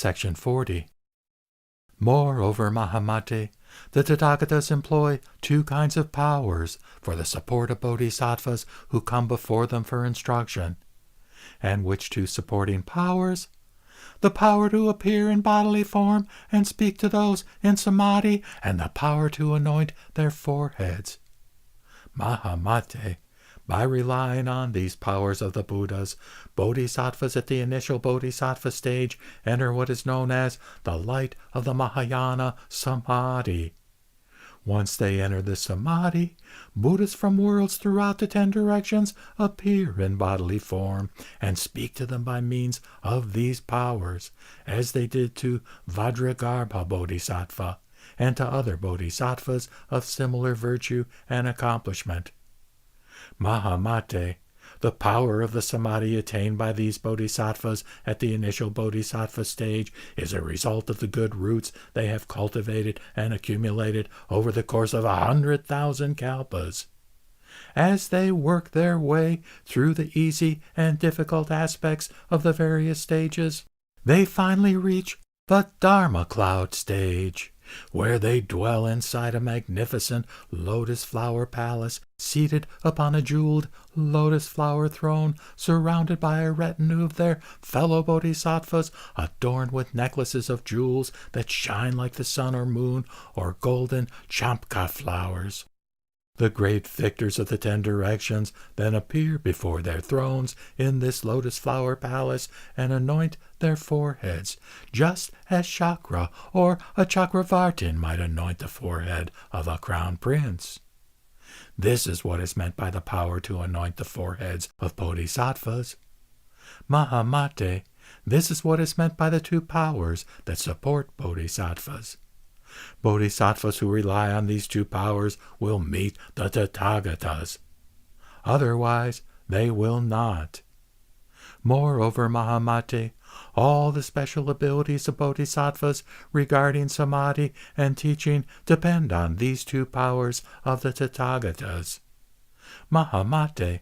Section 40. Moreover, Mahamate, the Tathagatas employ two kinds of powers for the support of bodhisattvas who come before them for instruction. And which two supporting powers? The power to appear in bodily form and speak to those in samadhi, and the power to anoint their foreheads. Mahamate, by relying on these powers of the Buddhas, bodhisattvas at the initial bodhisattva stage enter what is known as the light of the Mahayana Samadhi. Once they enter the Samadhi, Buddhas from worlds throughout the 10 directions appear in bodily form and speak to them by means of these powers, as they did to Vajragarbha Bodhisattva and to other bodhisattvas of similar virtue and accomplishment. Mahamate, the power of the samadhi attained by these bodhisattvas at the initial bodhisattva stage is a result of the good roots they have cultivated and accumulated over the course of 100,000 kalpas. As they work their way through the easy and difficult aspects of the various stages, they finally reach the Dharma cloud stage, where they dwell inside a magnificent lotus flower palace, seated upon a jeweled lotus flower throne, surrounded by a retinue of their fellow bodhisattvas, adorned with necklaces of jewels that shine like the sun or moon, or golden champka flowers. The great victors of the 10 directions then appear before their thrones in this lotus flower palace and anoint their foreheads, just as Chakra or a Chakravartin might anoint the forehead of a crown prince. This is what is meant by the power to anoint the foreheads of bodhisattvas. Mahamate, this is what is meant by the two powers that support bodhisattvas. Bodhisattvas who rely on these two powers will meet the Tathagatas. Otherwise, they will not. Moreover, Mahamate, all the special abilities of bodhisattvas regarding samadhi and teaching depend on these two powers of the Tathagatas. Mahamate,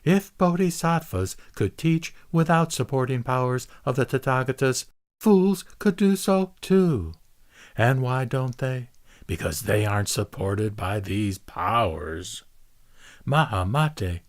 if bodhisattvas could teach without supporting powers of the Tathagatas, fools could do so too. And why don't they? Because they aren't supported by these powers. Mahamate,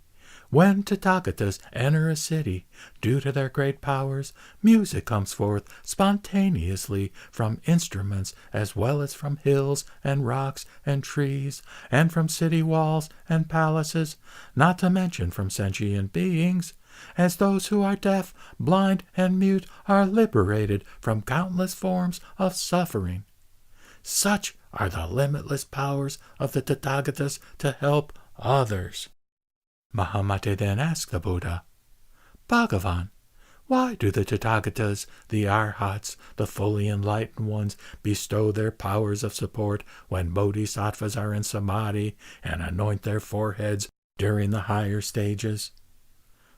when Tathagatas enter a city, due to their great powers, music comes forth spontaneously from instruments as well as from hills and rocks and trees, and from city walls and palaces, not to mention from sentient beings, as those who are deaf, blind, and mute are liberated from countless forms of suffering. Such are the limitless powers of the Tathagatas to help others. Mahamate then asked the Buddha, Bhagavan, why do the Tathagatas, the Arhats, the fully enlightened ones, bestow their powers of support when bodhisattvas are in samadhi and anoint their foreheads during the higher stages?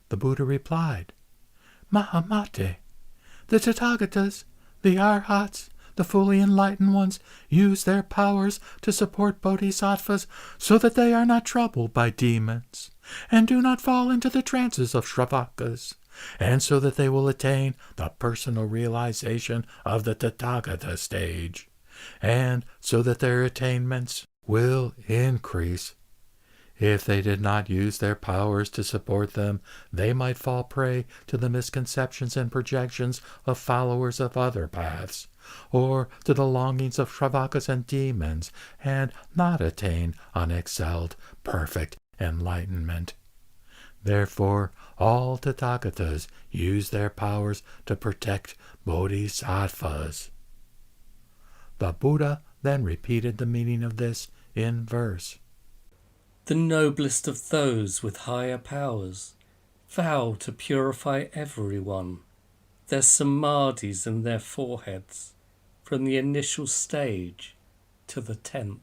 The Buddha replied, Mahamate, the Tathagatas, the Arhats, the fully enlightened ones use their powers to support bodhisattvas so that they are not troubled by demons and do not fall into the trances of Shravakas, and so that they will attain the personal realization of the Tathagata stage, and so that their attainments will increase. If they did not use their powers to support them, they might fall prey to the misconceptions and projections of followers of other paths, or to the longings of Shravakas and demons, and not attain unexcelled, perfect enlightenment. Therefore, all Tathagatas use their powers to protect bodhisattvas. The Buddha then repeated the meaning of this in verse. The noblest of those with higher powers vow to purify everyone, their samadhis and their foreheads, from the initial stage to the 10th.